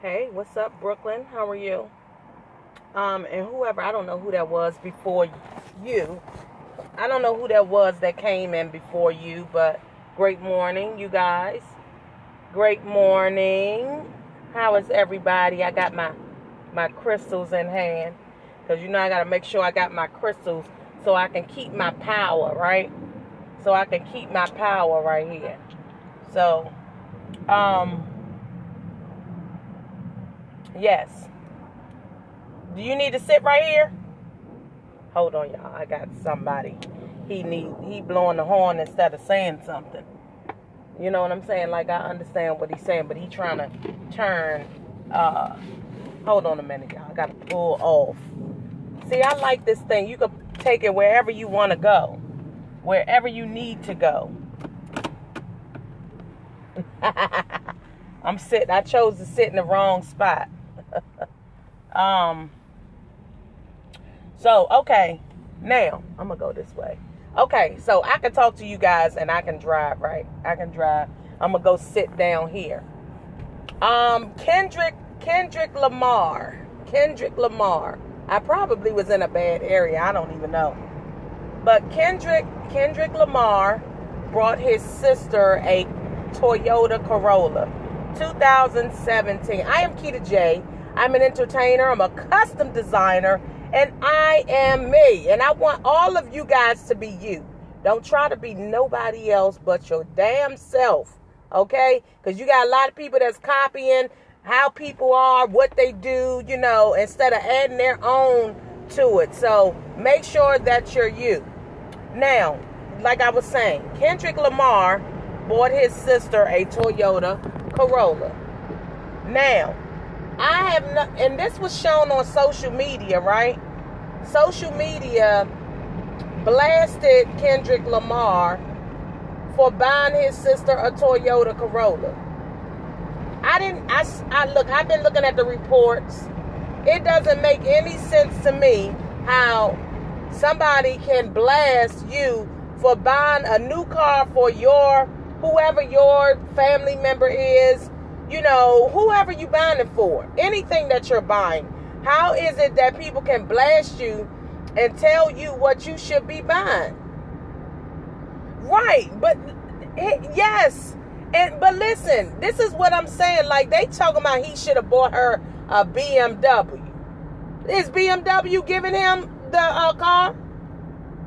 Hey, what's up, Brooklyn? How are you? And whoever, I don't know who that was before you. I don't know who that was that came in before you, but great morning, you guys. Great morning. How is everybody? I got my crystals in hand because I got to make sure I got my crystals so I can keep my power, right? So I can keep my power right here. So, yes. Do you need to sit right here? Hold on, y'all. I got somebody. He blowing the horn instead of saying something. You know what I'm saying? Like, I understand what he's saying, but he trying to turn. Hold on a minute, y'all. I got to pull off. See, I like this thing. You can take it wherever you want to go. Wherever you need to go. I chose to sit in the wrong spot. So, okay, now, I'm going to go this way. Okay, so I can talk to you guys and I can drive, right? I can drive. I'm going to go sit down here. Kendrick Lamar. I probably was in a bad area. I don't even know. But Kendrick Lamar brought his sister a Toyota Corolla, 2017. I am Keita J. I'm an entertainer. I'm a custom designer. And I am me. And I want all of you guys to be you. Don't try to be nobody else but your damn self. Okay? Because you got a lot of people that's copying how people are, what they do, instead of adding their own to it. So make sure that you're you. Now, like I was saying, Kendrick Lamar bought his sister a Toyota Corolla. Now, I have not, and this was shown on social media, right? Social media blasted Kendrick Lamar for buying his sister a Toyota Corolla. I've been looking at the reports. It doesn't make any sense to me how somebody can blast you for buying a new car for whoever your family member is, whoever you buying it for, anything that you're buying. How is it that people can blast you and tell you what you should be buying? Right, but yes. But listen, this is what I'm saying. Like, they talking about he should have bought her a BMW. Is BMW giving him the car?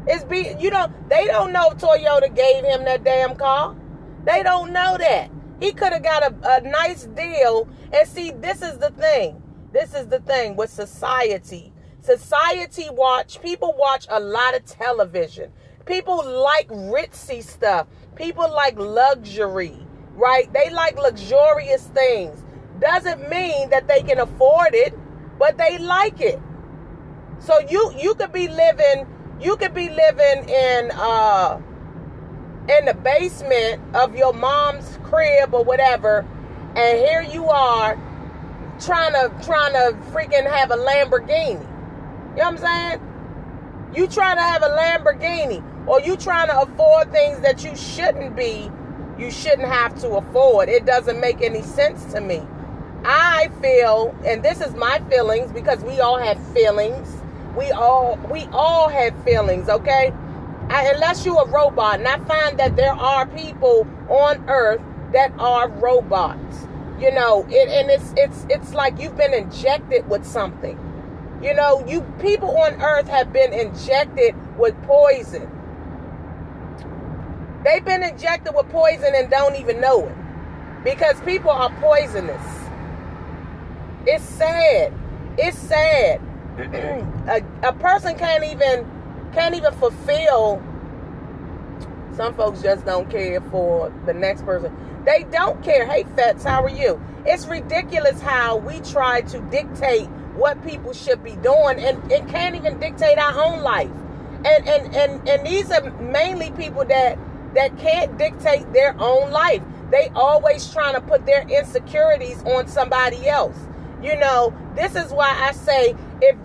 They don't know if Toyota gave him that damn car. They don't know that. He could have got a nice deal. And see, this is the thing. With society. People watch a lot of television. People like ritzy stuff. People like luxury, right? They like luxurious things. Doesn't mean that they can afford it, but they like it. So you could be living in the basement of your mom's crib or whatever, and here you are trying to freaking have a Lamborghini. You know what I'm saying? You trying to have a Lamborghini, or you trying to afford things that you shouldn't have to afford. It doesn't make any sense to me. I feel, and this is my feelings, because we all have feelings. We all have feelings, okay? Unless you're a robot. And I find that there are people on earth that are robots. It's like you've been injected with something. People on earth have been injected with poison. They've been injected with poison and don't even know it. Because people are poisonous. It's sad. A person can't even fulfill. Some folks just don't care for the next person. They don't care. Hey, Fats, how are you? It's ridiculous how we try to dictate what people should be doing, and it can't even dictate our own life. And these are mainly people that can't dictate their own life. They always trying to put their insecurities on somebody else. This is why I say, if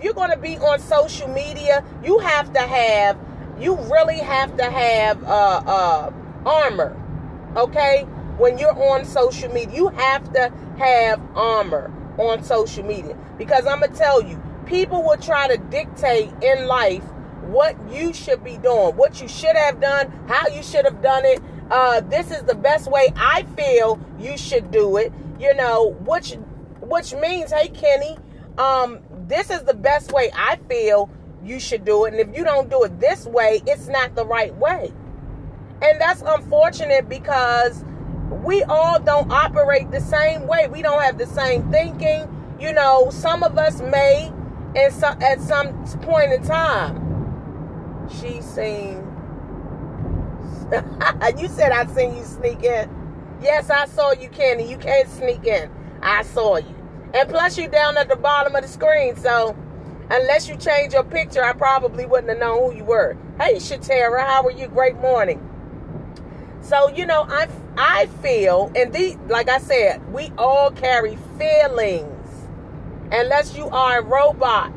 you're going to be on social media, you really have to have armor. Okay? when you're on social media. You have to have armor on social media, because I'm going to tell you, people will try to dictate in life what you should be doing, what you should have done, how you should have done it. This is the best way I feel you should do it, which means, hey, Kenny, this is the best way I feel you should do it. And if you don't do it this way, it's not the right way. And that's unfortunate, because we all don't operate the same way. We don't have the same thinking. Some of us may, at some point in time. She seen. You said I seen you sneak in. Yes, I saw you, Kenny. You can't sneak in. I saw you. And plus, you down at the bottom of the screen. So, unless you change your picture, I probably wouldn't have known who you were. Hey, Shatara, how are you? Great morning. So, I feel, and like I said, we all carry feelings. Unless you are a robot.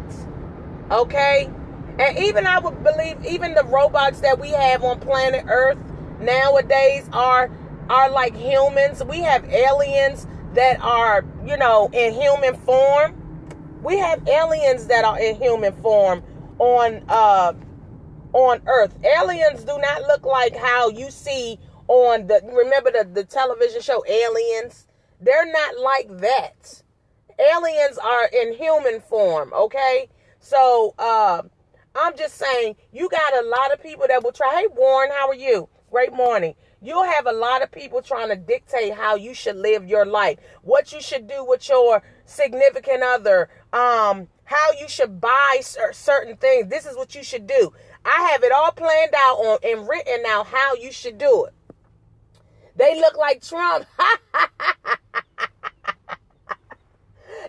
Okay? And even I would believe, even the robots that we have on planet Earth nowadays are like humans. We have aliens that are, in human form. We have aliens that are in human form on Earth. Aliens do not look like how you see on remember the television show Aliens? They're not like that. Aliens are in human form, okay? So, I'm just saying, you got a lot of people that will try. Hey, Warren, how are you? Great morning. You'll have a lot of people trying to dictate how you should live your life, what you should do with your significant other, how you should buy certain things. This is what you should do. I have it all planned out and written out how you should do it. They look like Trump.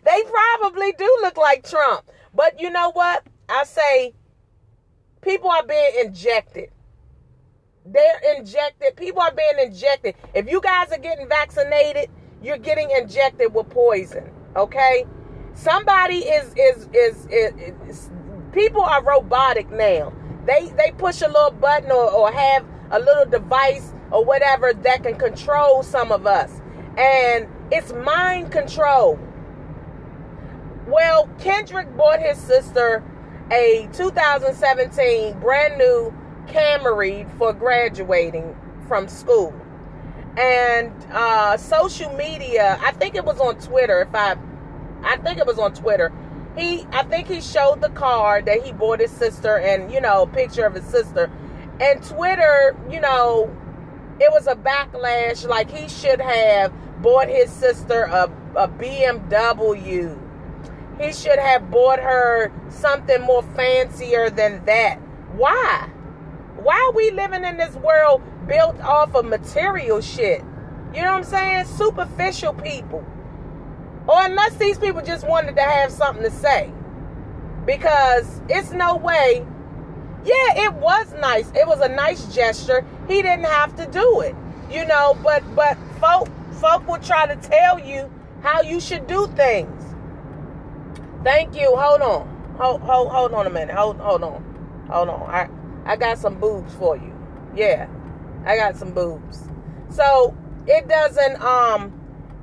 They probably do look like Trump. But you know what? I say, people are being injected. They're injected. People are being injected. If you guys are getting vaccinated, you're getting injected with poison. Okay? Somebody is people are robotic now. They push a little button or have a little device or whatever that can control some of us. And it's mind control. Well, Kendrick bought his sister a 2017 brand new Camry for graduating from school. And social media, I think it was on Twitter. I think it was on Twitter. I think he showed the car that he bought his sister, and a picture of his sister. And Twitter, it was a backlash. Like, he should have bought his sister a BMW. He should have bought her something more fancier than that. Why? Why are we living in this world built off of material shit? You know what I'm saying? Superficial people. Or unless these people just wanted to have something to say. Because it's no way. Yeah, it was nice. It was a nice gesture. He didn't have to do it. But folk will try to tell you how you should do things. Thank you. Hold on. Hold on a minute. Hold on. I got some boobs for you. Yeah. I got some boobs. So it doesn't,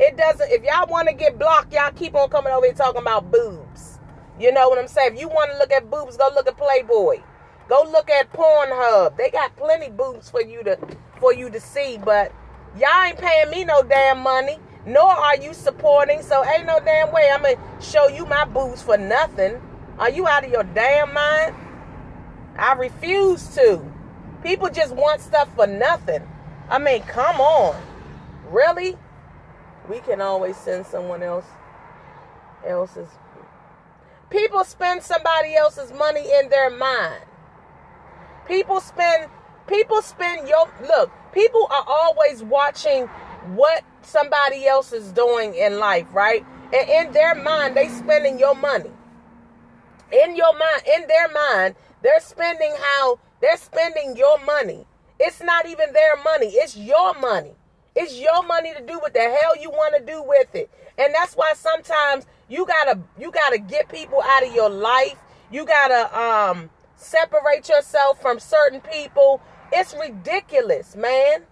if y'all want to get blocked, y'all keep on coming over here talking about boobs. You know what I'm saying? If you want to look at boobs, go look at Playboy. Go look at Pornhub. They got plenty boobs for you to see, but y'all ain't paying me no damn money. Nor are you supporting, so ain't no damn way I'm going to show you my boobs for nothing. Are you out of your damn mind? I refuse to. People just want stuff for nothing. I mean, come on. Really? We can always send someone else's. People spend somebody else's money in their mind. People are always watching what somebody else is doing in life, right? And in their mind, they spending your money. In their mind, they're spending your money. It's not even their money. It's your money. It's your money to do what the hell you want to do with it. And that's why sometimes you gotta get people out of your life. You gotta separate yourself from certain people. It's ridiculous, man.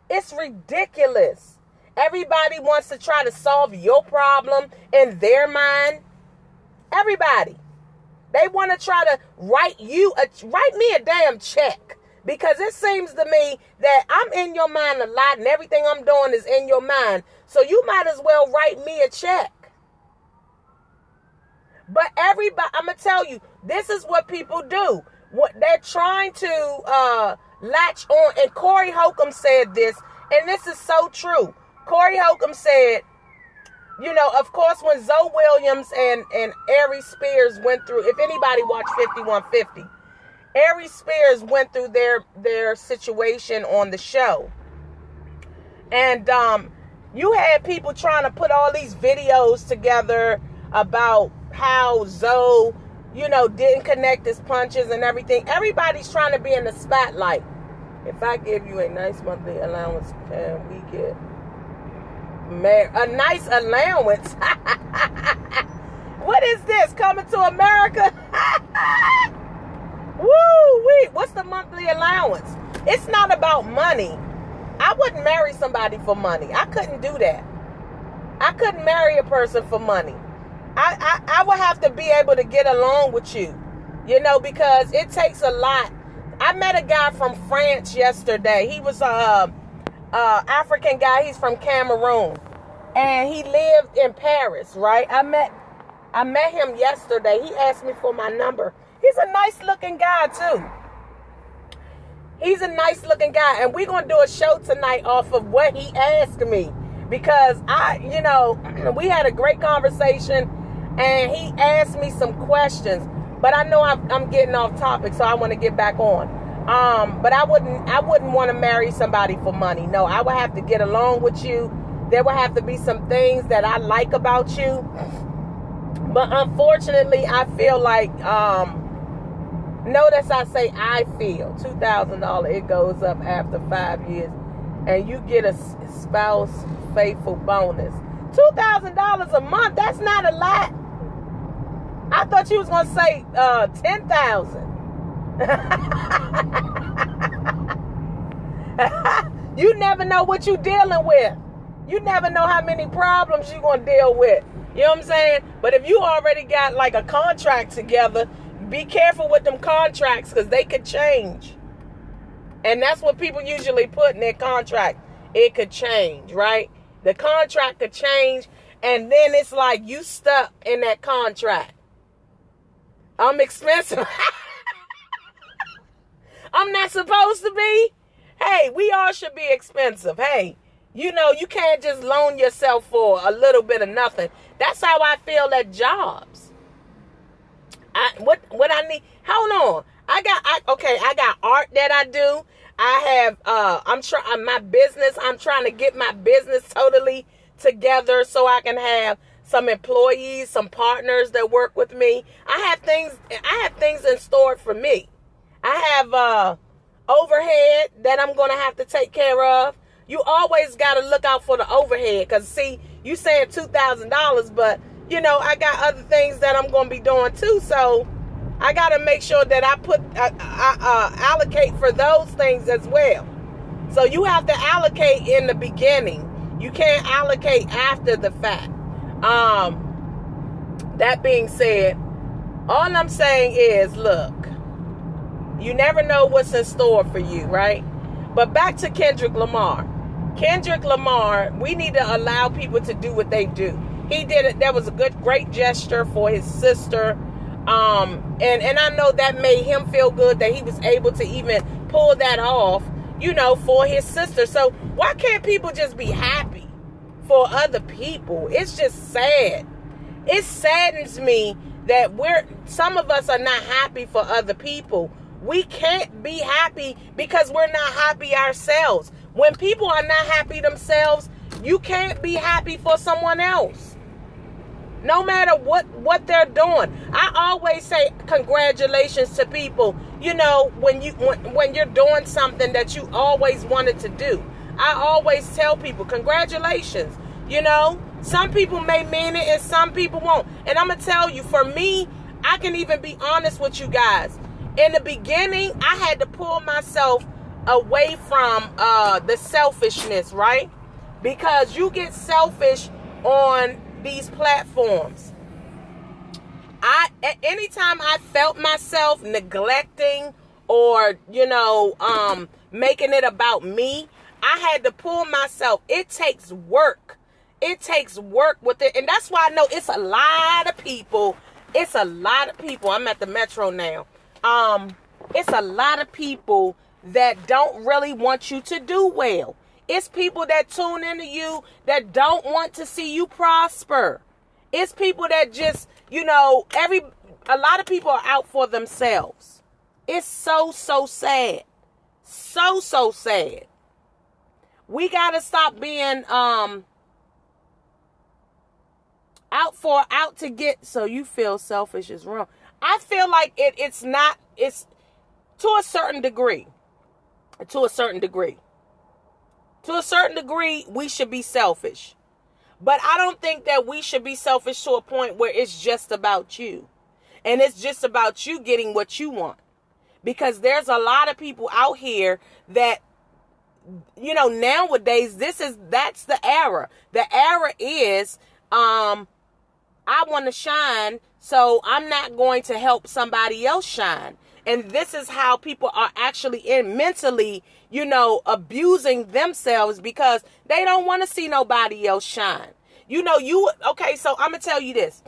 It's ridiculous. Everybody wants to try to solve your problem in their mind. Everybody. They want to try to write me a damn check. Because it seems to me that I'm in your mind a lot and everything I'm doing is in your mind. So you might as well write me a check. But everybody, I'm going to tell you, this is what people do. What they're trying to latch on. And Corey Holcomb said this, and this is so true. Corey Holcomb said, you know, of course, when Zoe Williams and Ari Spears went through, if anybody watched 5150, Ari Spears went through their situation on the show. And you had people trying to put all these videos together about how Zoe, you know, didn't connect his punches and everything. Everybody's trying to be in the spotlight. If I give you a nice monthly allowance, can we get a nice allowance? What is this? Coming to America? Woo-wee. What's the monthly allowance? It's not about money. I wouldn't marry somebody for money. I couldn't do that. I couldn't marry a person for money. I would have to be able to get along with you, you know, because it takes a lot. I met a guy from France yesterday. He was a African guy. He's from Cameroon, and he lived in Paris, right? I met him yesterday. He asked me for my number. He's a nice looking guy too. He's a nice looking guy, and we're gonna do a show tonight off of what he asked me, because we had a great conversation, and he asked me some questions. But I know I'm getting off topic, so I want to get back on. But I wouldn't want to marry somebody for money. No, I would have to get along with you. There would have to be some things that I like about you. But unfortunately, I feel like, notice I say I feel, $2,000, it goes up after 5 years. And you get a spouse faithful bonus. $2,000 a month, that's not a lot. I thought you was going to say 10,000. You never know what you're dealing with. You never know how many problems you're going to deal with. You know what I'm saying? But if you already got like a contract together, be careful with them contracts, because they could change. And that's what people usually put in their contract. It could change, right? The contract could change, and then it's like you stuck in that contract. I'm expensive. I'm not supposed to be. Hey, we all should be expensive. Hey, you know, you can't just loan yourself for a little bit of nothing. That's how I feel at jobs. What I need. Hold on. I got art that I do. I have my business. I'm trying to get my business totally together so I can have some employees, some partners that work with me. I have things in store for me. I have overhead that I'm going to have to take care of. You always got to look out for the overhead, because see, you saying $2,000, but you know, I got other things that I'm going to be doing too. So I got to make sure that I allocate for those things as well. So you have to allocate in the beginning. You can't allocate after the fact. That being said, all I'm saying is, look, you never know what's in store for you, right? But back to Kendrick Lamar. Kendrick Lamar, we need to allow people to do what they do. He did it. That was a great gesture for his sister. And I know that made him feel good that he was able to even pull that off, you know, for his sister. So why can't people just be happy for other people? It's just sad. It saddens me that some of us are not happy for other people. We can't be happy because we're not happy ourselves. When people are not happy themselves, you can't be happy for someone else. No matter what they're doing. I always say congratulations to people, you know, when you're doing something that you always wanted to do. I always tell people congratulations. You know, some people may mean it and some people won't. And I'm going to tell you, for me, I can even be honest with you guys. In the beginning, I had to pull myself away from the selfishness, right? because you get selfish on these platforms. Anytime I felt myself neglecting or, making it about me, I had to pull myself. It takes work. It takes work with it. And that's why I know it's a lot of people. It's a lot of people. I'm at the Metro now. It's a lot of people that don't really want you to do well. It's people that tune into you that don't want to see you prosper. It's people that just, a lot of people are out for themselves. It's so sad. So sad. We got to stop being out to get, so you feel selfish is wrong. I feel like it's to a certain degree. To a certain degree, we should be selfish. But I don't think that we should be selfish to a point where it's just about you. And it's just about you getting what you want. Because there's a lot of people out here that, nowadays, that's the era. The era is, I want to shine, so I'm not going to help somebody else shine. And this is how people are actually mentally, abusing themselves because they don't want to see nobody else shine. Okay, so I'm going to tell you this.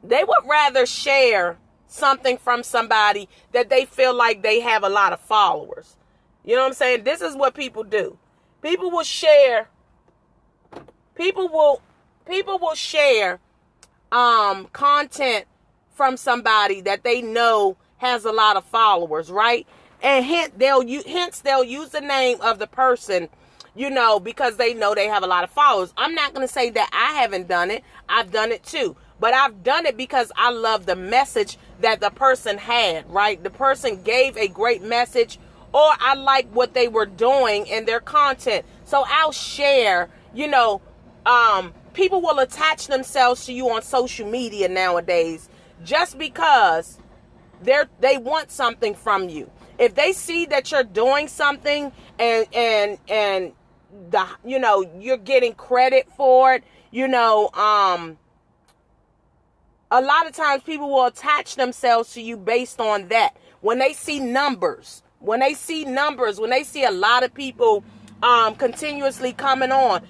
They would rather share something from somebody that they feel like they have a lot of followers. You know what I'm saying? This is what people do. People will share content from somebody that they know has a lot of followers, right? And hence they'll use the name of the person, because they know they have a lot of followers. I'm not going to say that I haven't done it. I've done it too. But I've done it because I love the message that the person had, right? The person gave a great message, or I like what they were doing in their content. So I'll share, people will attach themselves to you on social media nowadays just because they want something from you. If they see that you're doing something and you're getting credit for it, a lot of times people will attach themselves to you based on that. When they see numbers, when they see a lot of people continuously coming on,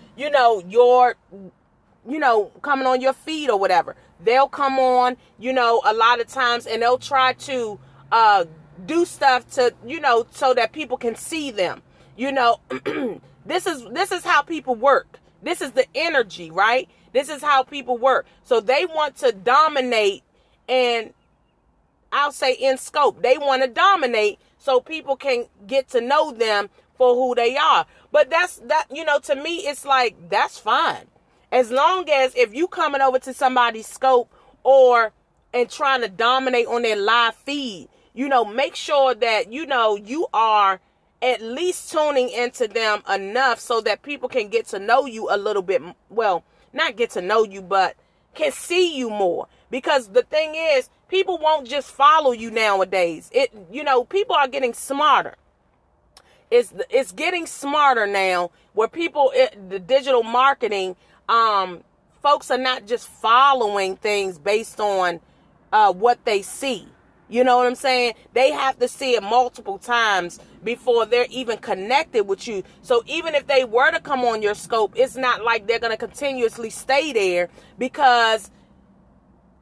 coming on your feed or whatever, they'll come on, a lot of times, and they'll try to do stuff to, so that people can see them. This is how people work. This is the energy, right? This is how people work. So they want to dominate, and I'll say in scope, they want to dominate so people can get to know them for who they are. But to me, it's like, that's fine. As long as if you coming over to somebody's scope and trying to dominate on their live feed, make sure that, you are at least tuning into them enough so that people can get to know you a little bit. Well, not get to know you, but can see you more. Because the thing is, people won't just follow you nowadays. People are getting smarter. It's getting smarter now where the digital marketing, folks are not just following things based on what they see. You know what I'm saying? They have to see it multiple times before they're even connected with you. So even if they were to come on your scope, it's not like they're going to continuously stay there because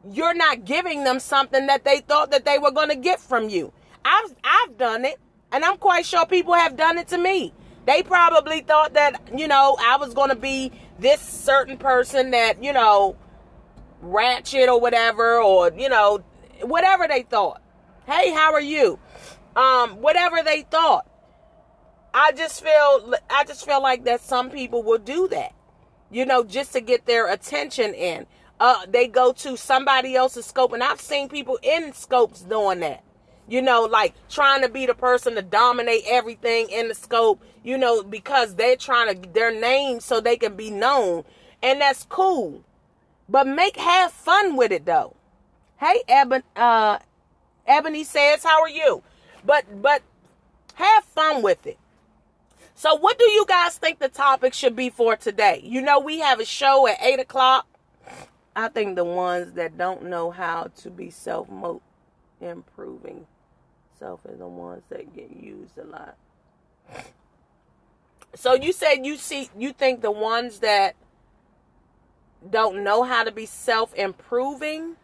you're not giving them something that they thought that they were going to get from you. I've done it, and I'm quite sure people have done it to me. They probably thought that, I was going to be this certain person that, ratchet or whatever, or, whatever they thought. Hey, how are you? Whatever they thought. I just feel like that some people will do that, just to get their attention in. They go to somebody else's scope, and I've seen people in scopes doing that. Like trying to be the person to dominate everything in the scope, because they're trying to get their name so they can be known. And that's cool. But have fun with it though. Hey, Ebony says, how are you? But have fun with it. So what do you guys think the topic should be for today? You know, we have a show at 8 o'clock. I think the ones that don't know how to be self-improving self are the ones that get used a lot. So you said you think the ones that don't know how to be self-improving,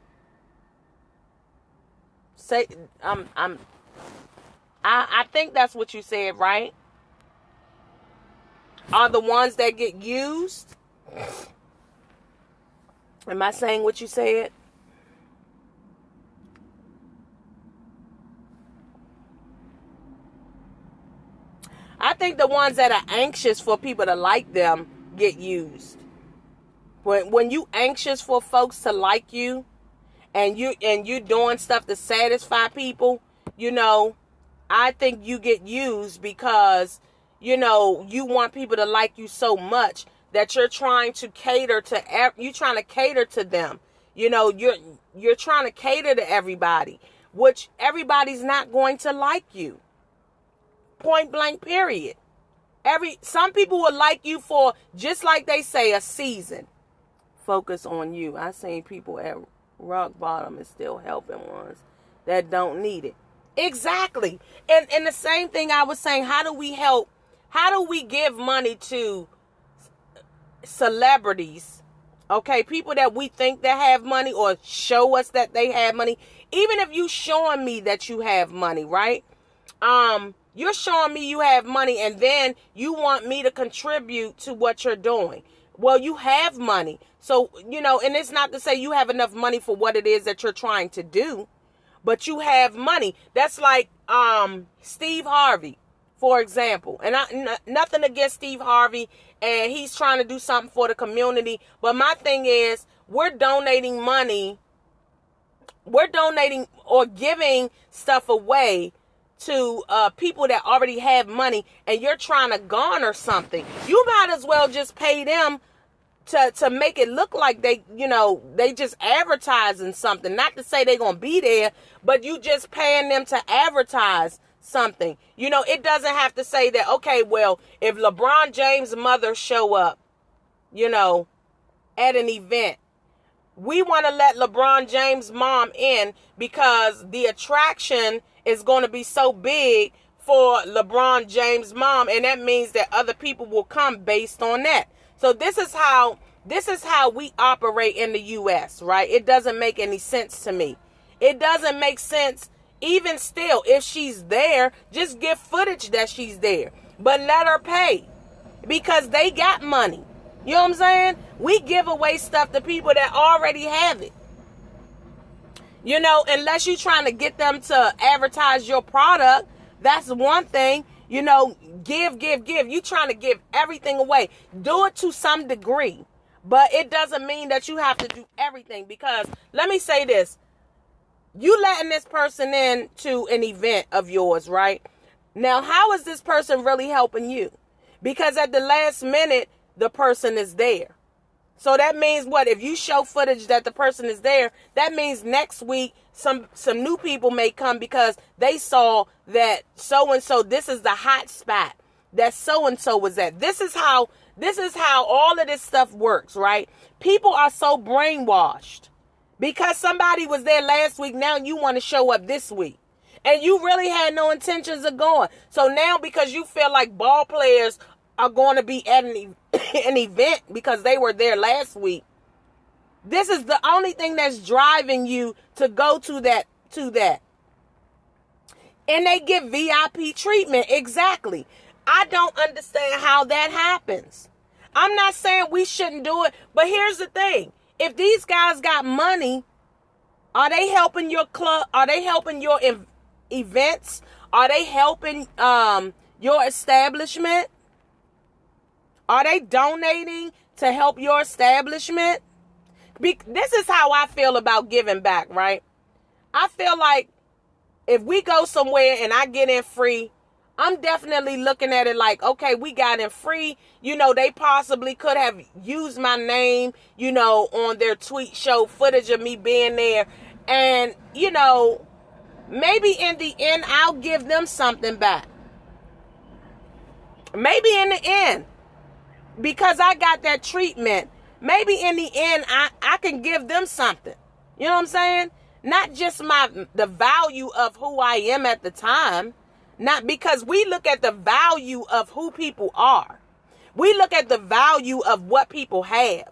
I think that's what you said, right? Are the ones that get used? Am I saying what you said? I think the ones that are anxious for people to like them get used. When you anxious for folks to like you, and you doing stuff to satisfy people, you know, I think you get used because, you know, you want people to like you so much that you're trying to cater to them. You know, you're trying to cater to everybody, which everybody's not going to like you. Point blank, period. Some people will like you for, just like they say, a season. Focus on you. I seen people at rock bottom and still helping ones that don't need it. Exactly. And the same thing I was saying, how do we help? How do we give money to celebrities? Okay, people that we think that have money or show us that they have money. Even if you showing me that you have money, right? You're showing me you have money and then you want me to contribute to what you're doing. Well, you have money. So, you know, and it's not to say you have enough money for what it is that you're trying to do, but you have money. That's like Steve Harvey, for example. And nothing against Steve Harvey, and he's trying to do something for the community. But my thing is, we're donating money. We're donating or giving stuff away to people that already have money, and you're trying to garner something. You might as well just pay them to make it look like they, you know, they just advertising something. Not to say they're going to be there, but you just paying them to advertise something. You know, it doesn't have to say that, okay, well, if LeBron James' mother show up, you know, at an event, we want to let LeBron James' mom in because the attraction is going to be so big for LeBron James' mom, and that means that other people will come based on that. So this is how we operate in the U.S., right? It doesn't make any sense to me. It doesn't make sense. Even still, if she's there, just give footage that she's there, but let her pay because they got money. You know what I'm saying? We give away stuff to people that already have it. You know, unless you're trying to get them to advertise your product, that's one thing. You know, give. You trying to give everything away. Do it to some degree. But it doesn't mean that you have to do everything. Because, let me say this. You letting this person in to an event of yours, right? Now, how is this person really helping you? Because at the last minute, the person is there. So that means what? If you show footage that the person is there, that means next week some new people may come because they saw that so-and-so, this is the hot spot that so-and-so was at. This is how all of this stuff works, right? People are so brainwashed because somebody was there last week. Now you want to show up this week. And you really had no intentions of going. So now because you feel like ball players are going to be at an event because they were there last week, this is the only thing that's driving you to go to that. And they get VIP treatment. Exactly. I don't understand how that happens. I'm not saying we shouldn't do it, but here's the thing. If these guys got money, are they helping your club? Are they helping your events? Are they helping your establishment? Are they donating to help your establishment? This is how I feel about giving back, right? I feel like if we go somewhere and I get in free, I'm definitely looking at it like, okay, we got in free. You know, they possibly could have used my name, you know, on their tweet show, footage of me being there. And, you know, maybe in the end, I'll give them something back. Maybe in the end, because I got that treatment, maybe in the end, I can give them something. You know what I'm saying? Not just the value of who I am at the time. Not because we look at the value of who people are. We look at the value of what people have.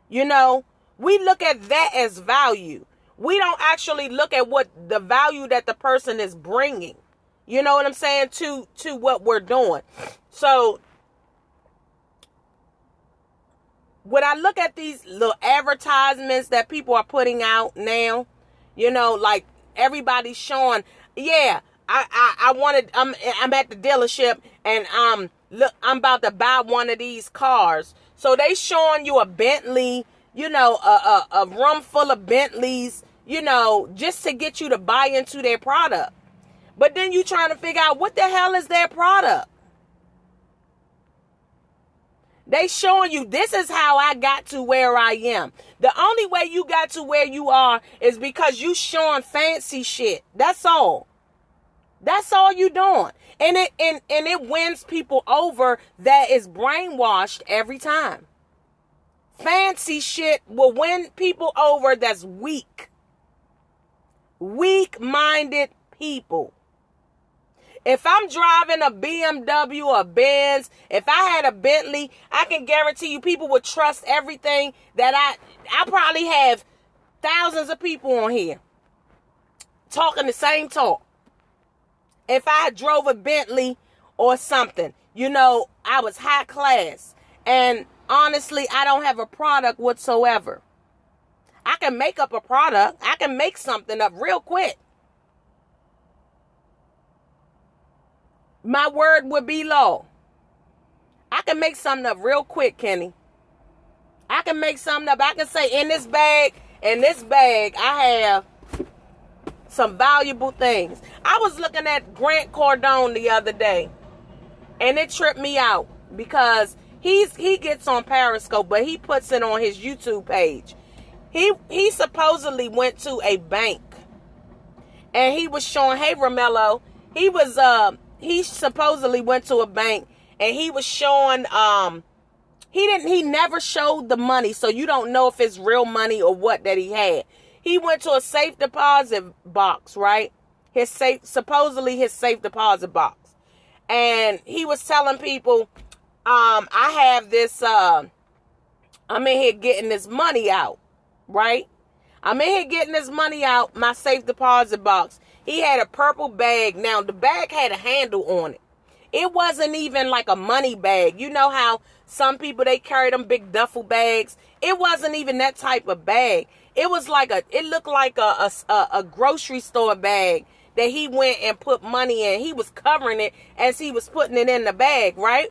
You know, we look at that as value. We don't actually look at what the value that the person is bringing. You know what I'm saying? To what we're doing. So when I look at these little advertisements that people are putting out now, you know, like everybody's showing, yeah, I'm at the dealership and look, I'm about to buy one of these cars. So they showing you a Bentley, you know, a room full of Bentleys, you know, just to get you to buy into their product. But then you trying to figure out what the hell is their product. They showing you this is how I got to where I am. The only way you got to where you are is because you showing fancy shit. That's all. That's all you doing. And it wins people over that is brainwashed every time. Fancy shit will win people over that's weak. Weak-minded people. If I'm driving a BMW or a Benz, if I had a Bentley, I can guarantee you people would trust everything that I probably have thousands of people on here talking the same talk. If I drove a Bentley or something, you know, I was high class. And honestly, I don't have a product whatsoever. I can make up a product. I can make something up real quick. My word would be law. I can make something up real quick, Kenny. I can make something up. I can say in this bag, I have some valuable things. I was looking at Grant Cardone the other day, and it tripped me out because he gets on Periscope, but he puts it on his YouTube page. He supposedly went to a bank, and he was showing, hey, Romello, he supposedly went to a bank, and he was showing, he never showed the money, so you don't know if it's real money or what that he had. He went to a safe deposit box, right? Supposedly his safe deposit box. And he was telling people, I have this, I'm in here getting this money out, right? I'm in here getting this money out, my safe deposit box. He had a purple bag. Now, the bag had a handle on it. It wasn't even like a money bag. You know how some people, they carry them big duffel bags? It wasn't even that type of bag. It was like it looked like a grocery store bag that he went and put money in. He was covering it as he was putting it in the bag, right?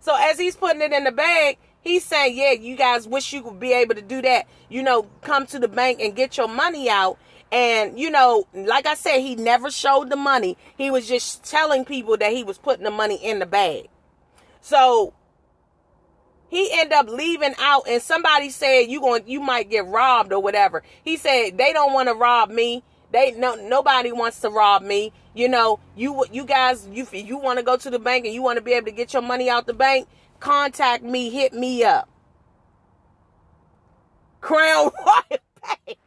So as he's putting it in the bag, he's saying, yeah, you guys wish you could be able to do that. You know, come to the bank and get your money out. And, you know, like I said, he never showed the money. He was just telling people that he was putting the money in the bag. So he ended up leaving out, and somebody said you might get robbed or whatever. He said they don't want to rob me. Nobody wants to rob me. You know, you guys, if you want to go to the bank and you want to be able to get your money out the bank, contact me, hit me up. Crown Royal Bank.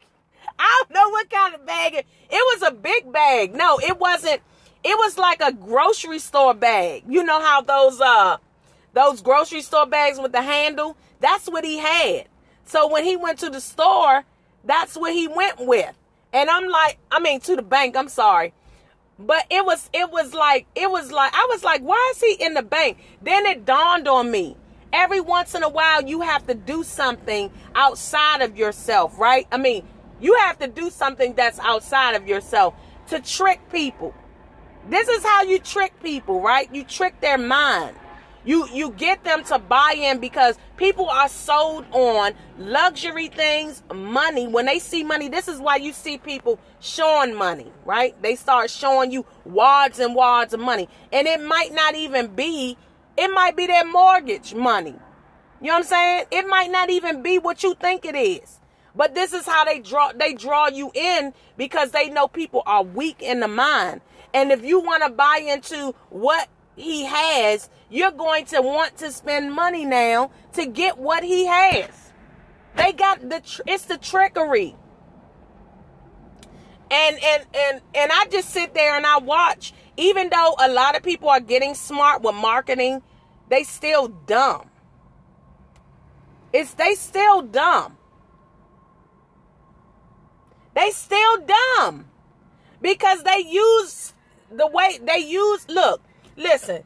I don't know what kind of bag it was. A big bag. No, it wasn't. It was like a grocery store bag. You know how those grocery store bags with the handle? That's what he had. So when he went to the store, that's what he went with. And to the bank, I'm sorry. But it was like, I was like, why is he in the bank? Then it dawned on me. Every once in a while, you have to do something outside of yourself, right? You have to do something that's outside of yourself to trick people. This is how you trick people, right? You trick their mind. You get them to buy in because people are sold on luxury things, money. When they see money, this is why you see people showing money, right? They start showing you wads and wads of money. And it might not even be, it might be their mortgage money. You know what I'm saying? It might not even be what you think it is. But this is how they draw you in because they know people are weak in the mind. And if you want to buy into what he has, you're going to want to spend money now to get what he has. They got it's the trickery. And I just sit there and I watch. Even though a lot of people are getting smart with marketing, they still dumb. They still dumb. They still dumb. Because they use the way they use, look, listen,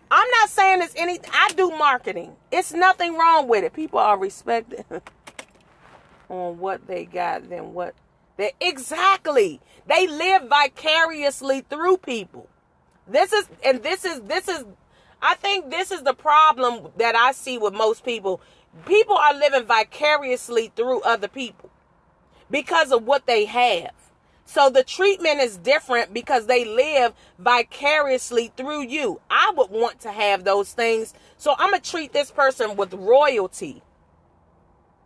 I'm not saying it's anything. I do marketing. It's nothing wrong with it. People are respected on what they got than what they exactly. They live vicariously through people. This is I think this is the problem that I see with most people. People are living vicariously through other people because of what they have. So the treatment is different because they live vicariously through you. I would want to have those things. So I'm going to treat this person with royalty.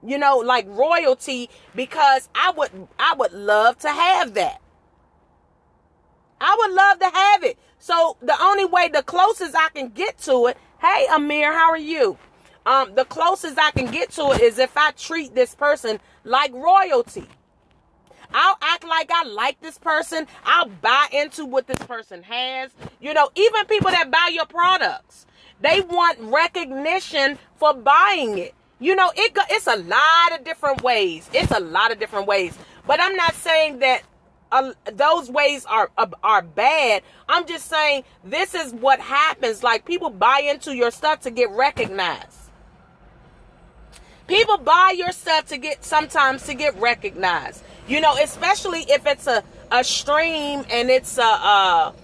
You know, like royalty, because I would love to have that. I would love to have it. So the only way, the closest I can get to it, hey Amir, how are you? The closest I can get to it is if I treat this person like royalty. I'll act like I like this person. I'll buy into what this person has. You know, even people that buy your products, they want recognition for buying it. You know, it's a lot of different ways. It's a lot of different ways. But I'm not saying that those ways are bad. I'm just saying this is what happens. Like, people buy into your stuff to get recognized. People buy your stuff sometimes to get recognized. You know, especially if it's a stream and it's and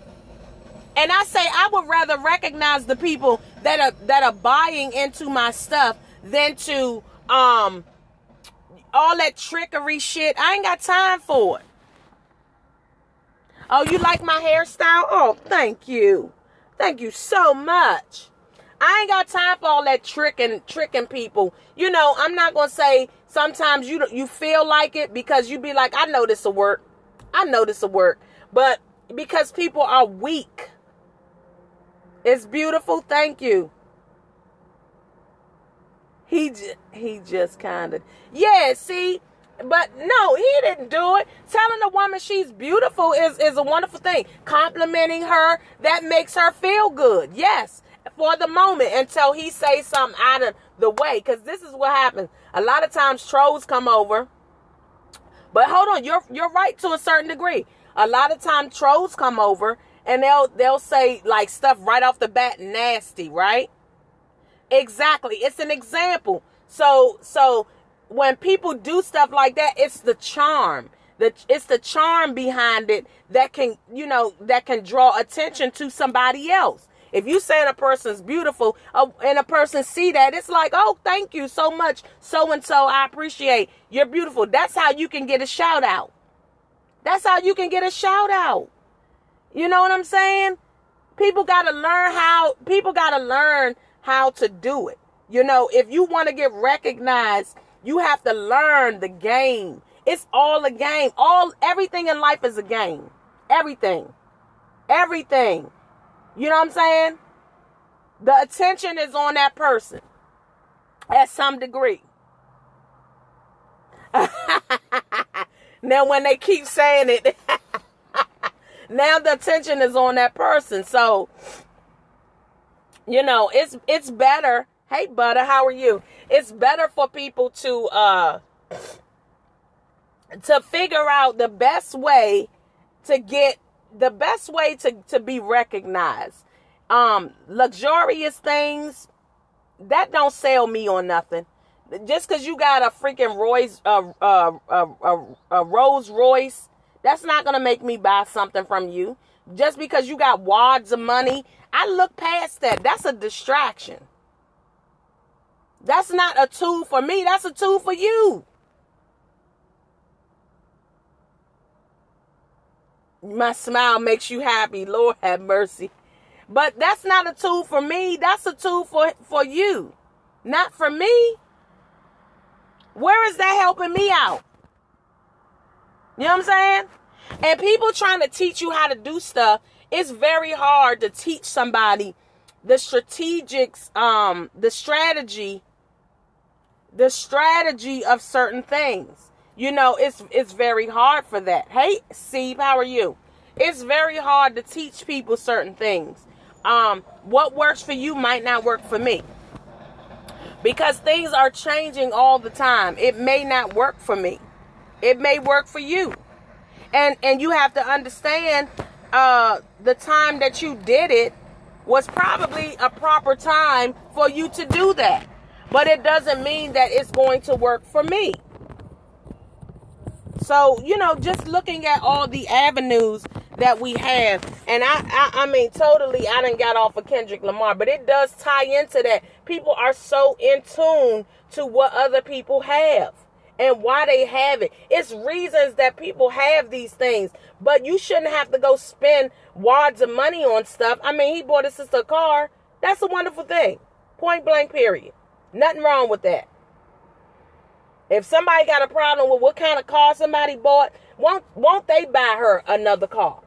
I say I would rather recognize the people that are buying into my stuff than to all that trickery shit. I ain't got time for it. Oh, you like my hairstyle? Oh, thank you. Thank you so much. I ain't got time for all that tricking people. You know, I'm not going to say sometimes you feel like it because you be like, I know this will work. I know this will work. But because people are weak. It's beautiful. Thank you. He just kind of, yeah, see, but no, he didn't do it. Telling a woman she's beautiful is a wonderful thing. Complimenting her, that makes her feel good. Yes. For the moment, until he says something out of the way. Because this is what happens. A lot of times trolls come over. But hold on, you're right to a certain degree. A lot of times trolls come over and they'll say like stuff right off the bat nasty, right? Exactly. It's an example. So when people do stuff like that, it's the charm. It's the charm behind it that can draw attention to somebody else. If you saying a person's beautiful and a person see that, it's like, oh, thank you so much. So-and-so, I appreciate you're beautiful. That's how you can get a shout out. That's how you can get a shout out. You know what I'm saying? People got to learn how to do it. You know, if you want to get recognized, you have to learn the game. It's all a game. Everything in life is a game. Everything. You know what I'm saying? The attention is on that person at some degree. Now, when they keep saying it, now the attention is on that person. So, you know, it's better. Hey, Butter, how are you? It's better for people to figure out the best way to be recognized. Luxurious things that don't sell me on nothing. Just because you got a freaking Rolls Royce, that's not gonna make me buy something from you. Just because you got wads of money, I look past that. That's a distraction. That's not a tool for me. That's a tool for you. My smile makes you happy. Lord have mercy. But that's not a tool for me. That's a tool for you. Not for me. Where is that helping me out? You know what I'm saying? And people trying to teach you how to do stuff, It's very hard to teach somebody the strategy of certain things. It's very hard for that. Hey, Steve, how are you? It's very hard to teach people certain things. What works for you might not work for me. Because things are changing all the time. It may not work for me. It may work for you. And you have to understand the time that you did it was probably a proper time for you to do that. But it doesn't mean that it's going to work for me. So, just looking at all the avenues that we have. And I mean, totally, I done got off of Kendrick Lamar. But it does tie into that. People are so in tune to what other people have and why they have it. It's reasons that people have these things. But you shouldn't have to go spend wads of money on stuff. I mean, he bought his sister a car. That's a wonderful thing. Point blank, period. Nothing wrong with that. If somebody got a problem with what kind of car somebody bought, won't they buy her another car?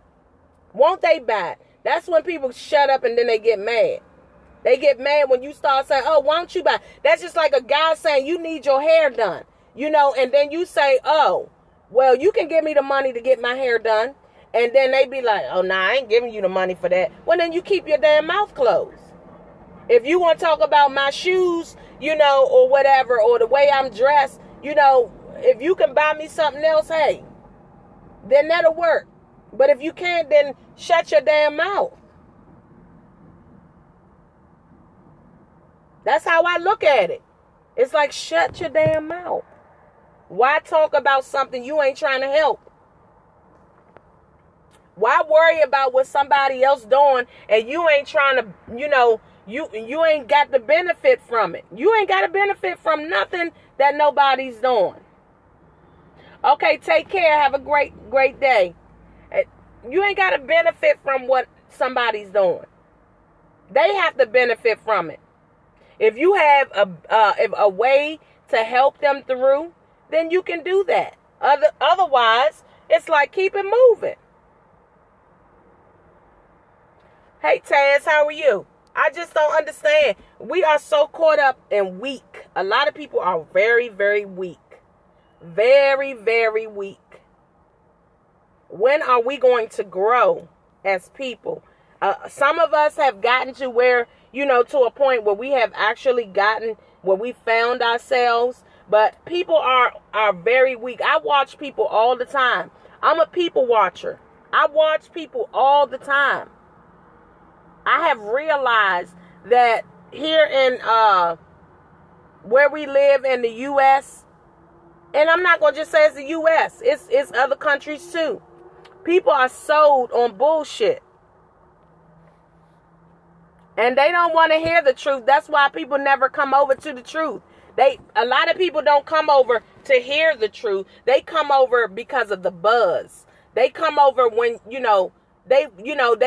Won't they buy it? That's when people shut up and then they get mad. They get mad when you start saying, oh, why don't you buy? That's just like a guy saying you need your hair done. And then you say, oh, well, you can give me the money to get my hair done. And then they be like, oh, nah, I ain't giving you the money for that. Well, then you keep your damn mouth closed. If you want to talk about my shoes, or whatever, or the way I'm dressed, if you can buy me something else, hey, then that'll work. But if you can't, then shut your damn mouth. That's how I look at it. It's like, shut your damn mouth. Why talk about something you ain't trying to help? Why worry about what somebody else doing and you ain't trying to, you ain't got the benefit from it. You ain't got to benefit from nothing that nobody's doing. Okay, take care. Have a great, great day. You ain't got to benefit from what somebody's doing. They have to benefit from it. If you have a way to help them through, then you can do that. Otherwise, it's like keep it moving. Hey, Taz, how are you? I just don't understand. We are so caught up and weak. A lot of people are very, very weak. Very, very weak. When are we going to grow as people? Some of us have gotten to where, to a point where we have actually gotten where we found ourselves. But people are very weak. I watch people all the time. I'm a people watcher. I watch people all the time. I have realized that here in where we live in the U.S., and I'm not going to just say it's the U.S., it's other countries too. People are sold on bullshit. And they don't want to hear the truth. That's why people never come over to the truth. A lot of people don't come over to hear the truth. They come over because of the buzz. They come over when, they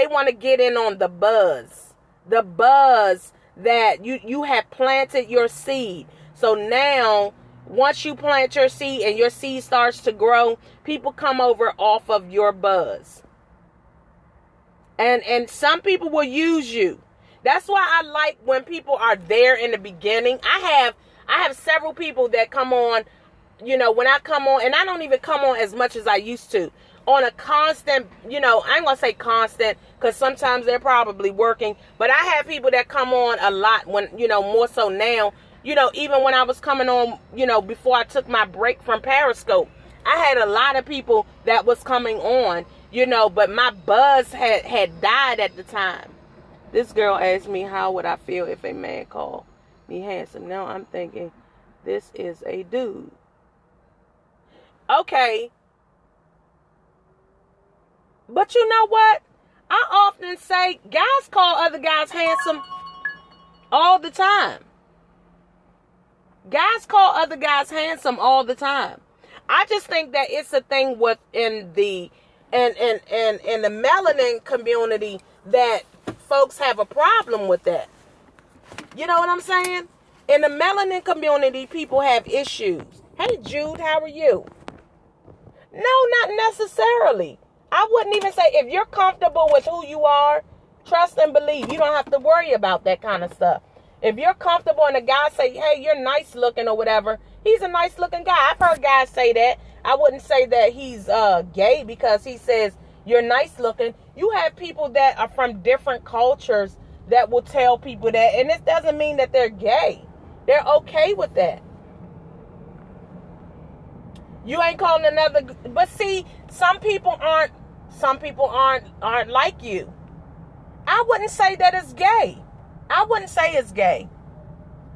want to get in on the buzz. The buzz that you have planted your seed. So now, once you plant your seed and your seed starts to grow, people come over off of your buzz. And some people will use you. That's why I like when people are there in the beginning. I have several people that come on, when I come on, and I don't even come on as much as I used to. On a constant, I ain't going to say constant, because sometimes they're probably working. But I have people that come on a lot when, more so now. Even when I was coming on, before I took my break from Periscope, I had a lot of people that was coming on, but my buzz had died at the time. This girl asked me, how would I feel if a man called me handsome? Now I'm thinking, this is a dude. Okay. But you know what? I often say guys call other guys handsome all the time. Guys call other guys handsome all the time. I just think that it's a thing within the in the melanin community that folks have a problem with that. You know what I'm saying? In the melanin community, people have issues. Hey, Jude, how are you? No, not necessarily. I wouldn't even say, if you're comfortable with who you are, trust and believe. You don't have to worry about that kind of stuff. If you're comfortable and a guy say, hey, you're nice looking or whatever, he's a nice looking guy. I've heard guys say that. I wouldn't say that he's gay because he says you're nice looking. You have people that are from different cultures that will tell people that, and it doesn't mean that they're gay. They're okay with that. You ain't calling another, but see, some people aren't like you. I wouldn't say that it's gay. I wouldn't say it's gay.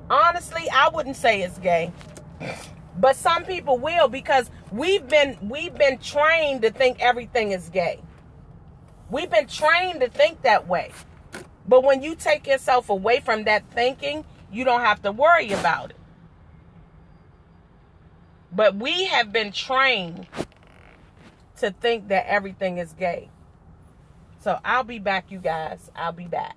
Honestly, I wouldn't say it's gay. But some people will, because we've been trained to think everything is gay. We've been trained to think that way. But when you take yourself away from that thinking, you don't have to worry about it. But we have been trained to think that everything is gay. So I'll be back, you guys. I'll be back.